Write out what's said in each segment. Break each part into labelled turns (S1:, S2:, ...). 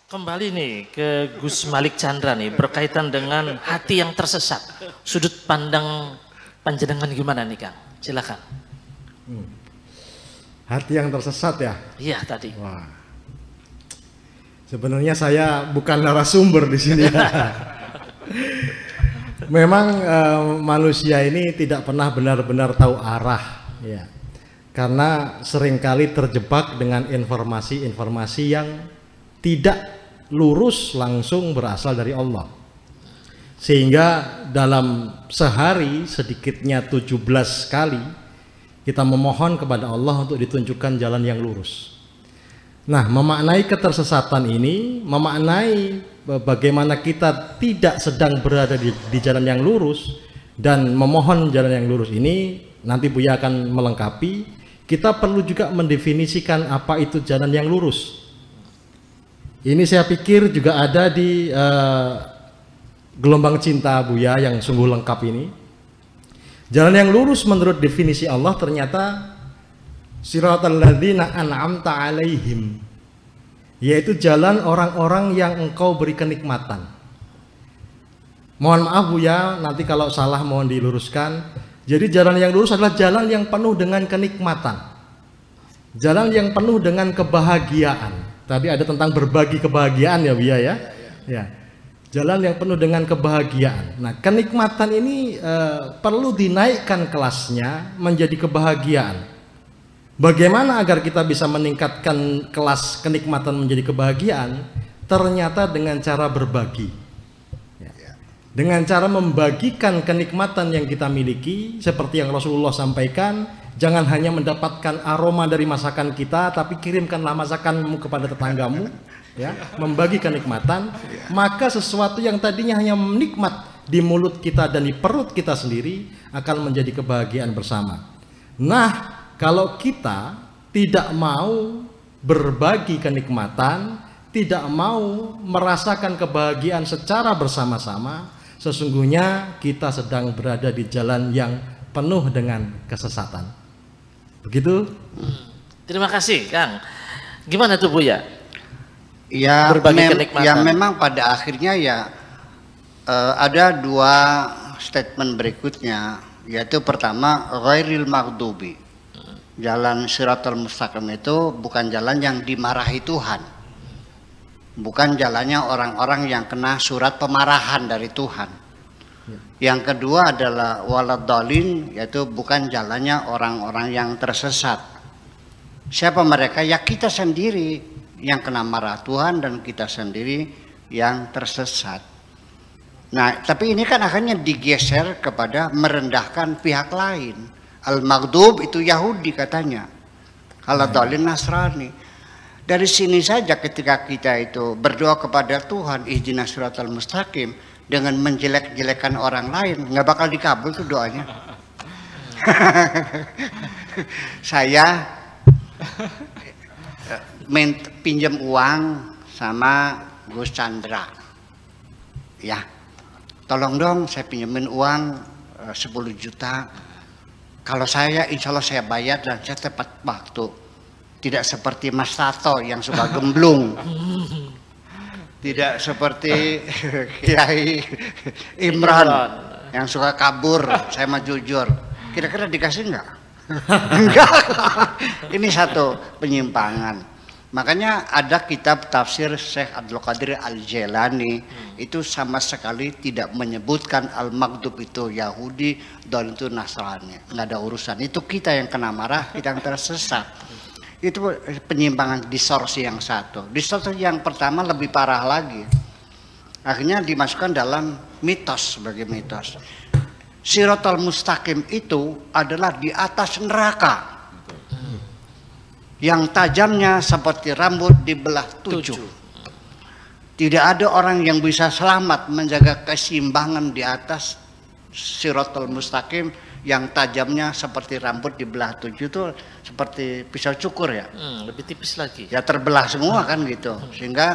S1: Kembali nih ke Gus Malik Chandra nih berkaitan dengan hati yang tersesat. Sudut pandang panjenengan gimana nih Kang? Silakan.
S2: Hati yang tersesat ya?
S1: Iya tadi.
S2: Wah. Sebenarnya saya bukan narasumber di sini. Memang manusia ini tidak pernah benar-benar tahu arah, ya. Karena seringkali terjebak dengan informasi-informasi yang tidak lurus langsung berasal dari Allah. Sehingga dalam sehari sedikitnya 17 kali kita memohon kepada Allah untuk ditunjukkan jalan yang lurus. Nah, memaknai ketersesatan ini, memaknai bagaimana kita tidak sedang berada di jalan yang lurus dan memohon jalan yang lurus ini, nanti Buya akan melengkapi. Kita perlu juga mendefinisikan apa itu jalan yang lurus. Ini saya pikir juga ada di gelombang cinta Buya yang sungguh lengkap ini. Jalan yang lurus menurut definisi Allah ternyata siratal ladzina an'amta alaihim, yaitu jalan orang-orang yang engkau beri kenikmatan. Mohon maaf Buya, nanti kalau salah mohon diluruskan. Jadi jalan yang lurus adalah jalan yang penuh dengan kenikmatan, jalan yang penuh dengan kebahagiaan. Tadi ada tentang berbagi kebahagiaan ya Buya ya. Ya. Jalan yang penuh dengan kebahagiaan. Nah, kenikmatan ini perlu dinaikkan kelasnya menjadi kebahagiaan. Bagaimana agar kita bisa meningkatkan kelas kenikmatan menjadi kebahagiaan? Ternyata dengan cara berbagi. Ya. Dengan cara membagikan kenikmatan yang kita miliki, seperti yang Rasulullah sampaikan. Jangan hanya mendapatkan aroma dari masakan kita, tapi kirimkanlah masakanmu kepada tetanggamu, ya, membagi kenikmatan. Maka sesuatu yang tadinya hanya menikmat di mulut kita dan di perut kita sendiri akan menjadi kebahagiaan bersama. Nah, kalau kita tidak mau berbagi kenikmatan, tidak mau merasakan kebahagiaan secara bersama-sama, sesungguhnya kita sedang berada di jalan yang penuh dengan kesesatan. Begitu?
S1: Terima kasih Kang. Gimana tuh Buya?
S3: Ya,
S1: Berbagi kenikmatan.
S3: ya memang pada akhirnya ya ada dua statement berikutnya, yaitu pertama ghairil maghdubi. Jalan Shiratal Mustaqim itu bukan jalan yang dimarahi Tuhan, bukan jalannya orang-orang yang kena surat pemarahan dari Tuhan. Yang kedua adalah waladhalin, yaitu bukan jalannya orang-orang yang tersesat. Siapa mereka? Ya kita sendiri yang kena marah Tuhan dan kita sendiri yang tersesat. Nah, tapi ini kan akhirnya digeser kepada merendahkan pihak lain. Al-Maghdub itu Yahudi katanya, Al-Dhalin Nasrani. Dari sini saja ketika kita itu berdoa kepada Tuhan ihdinas siratal mustaqim dengan menjelek-jelekan orang lain, nggak bakal dikabul tuh doanya. Saya pinjam uang sama Gus Chandra, ya, tolong dong saya pinjemin uang 10 juta. Kalau saya, insya Allah saya bayar dan saya tepat waktu. Tidak seperti Mas Tato yang suka gemblung. Tidak seperti Kiai Imran yang suka kabur. Saya mah jujur. Kira-kira dikasih enggak? Enggak. Ini satu penyimpangan. Makanya ada kitab tafsir Syekh Abdul Qadir Al-Jailani itu sama sekali tidak menyebutkan Al-Maghdub itu Yahudi dan itu Nasrani. Nggak ada urusan. Itu kita yang kena marah, kita yang tersesat. Itu penyimpangan, distorsi yang satu. Distorsi yang pertama lebih parah lagi. Akhirnya dimasukkan dalam mitos sebagai mitos. Shiratal Mustaqim itu adalah di atas neraka. Yang tajamnya seperti rambut dibelah 7. Tidak ada orang yang bisa selamat menjaga keseimbangan di atas Shiratal Mustaqim yang tajamnya seperti rambut dibelah 7 itu seperti pisau cukur ya.
S1: Lebih tipis lagi.
S3: Ya terbelah semua kan gitu. Sehingga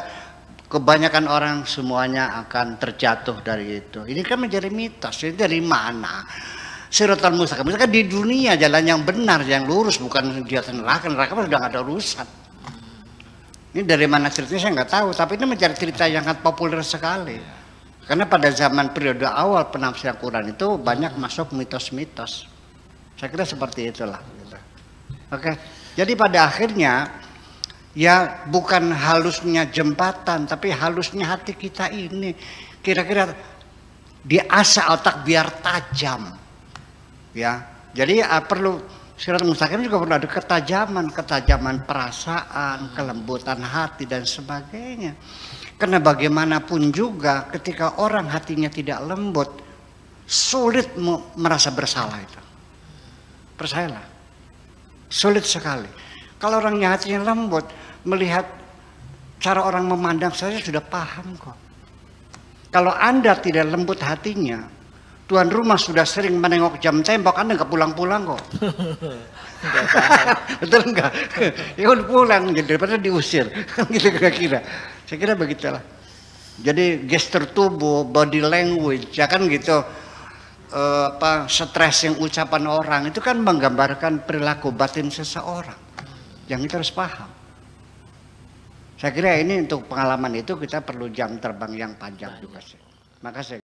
S3: kebanyakan orang semuanya akan terjatuh dari itu. Ini kan menjadi mitos. Ini dari mana? Shiratal Mustaqim itu kan di dunia jalan yang benar, yang lurus, bukan di atas neraka. Neraka sudah nggak ada urusan. Ini dari mana ceritanya saya nggak tahu, tapi ini menjadi cerita yang sangat populer sekali. Karena pada zaman periode awal penafsiran Quran itu banyak masuk mitos-mitos. Saya kira seperti itulah. Gitu. Oke, jadi pada akhirnya ya bukan halusnya jembatan, tapi halusnya hati kita ini. Kira-kira diasah otak biar tajam. Ya, jadi perlu Siratal Mustaqim juga perlu ada ketajaman perasaan, kelembutan hati dan sebagainya. Karena bagaimanapun juga ketika orang hatinya tidak lembut, sulit merasa bersalah itu. Percayalah, sulit sekali. Kalau orangnya hatinya lembut, melihat cara orang memandang saja sudah paham kok. Kalau Anda tidak lembut hatinya, tuan rumah sudah sering menengok jam tembok, Anda nggak pulang-pulang kok. Betul nggak? Ya udah pulang, jadi daripada diusir. Gitu kira-kira. Saya kira begitulah. Jadi gestur tubuh, body language, ya kan gitu. Stres yang ucapan orang itu kan menggambarkan perilaku batin seseorang. Yang kita harus paham. Saya kira ini untuk pengalaman itu kita perlu jam terbang yang panjang juga sih. Makasih.